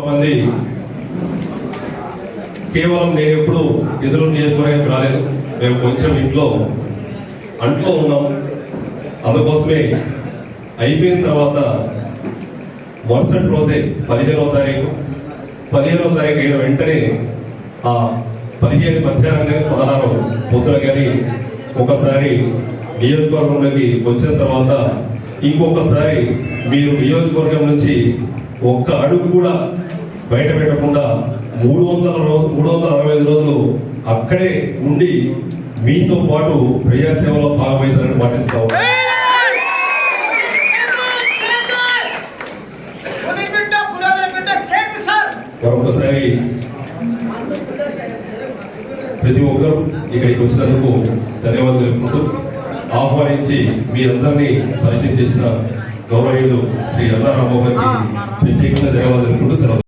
మంది కేవలం నేను ఎప్పుడు ఎదురు నియోజకవర్గానికి రాలేదు. మేము కొంచెం అంట్లో ఉన్నాం. అందుకోసమే అయిపోయిన తర్వాత మరుసటి రోజే 15వ తారీఖు అయిన వెంటనే ఆ 15 మధ్యాహ్నం కానీ 16 పొద్దున కానీ ఒకసారి నియోజకవర్గంలోకి వచ్చిన తర్వాత ఇంకొకసారి మీరు నియోజకవర్గం నుంచి ఒక్క అడుగు కూడా బయట పెట్టకుండా 365 రోజులు అక్కడే ఉండి మీతో పాటు ప్రజాసేవలో భాగమవుతారని పాటిస్తాం. మరొకసారి ప్రతి ఒక్కరు ఇక్కడికి వచ్చినందుకు ధన్యవాదాలు తెలుపుకుంటూ ఆహ్వానించి మీ అందరినీ పరిచయం చేసిన గౌరవనీయులు శ్రీ అన్నారాంబాబు గారికి ప్రత్యేకంగా ధన్యవాదాలు తెలుపుకుంటూ సెలవు.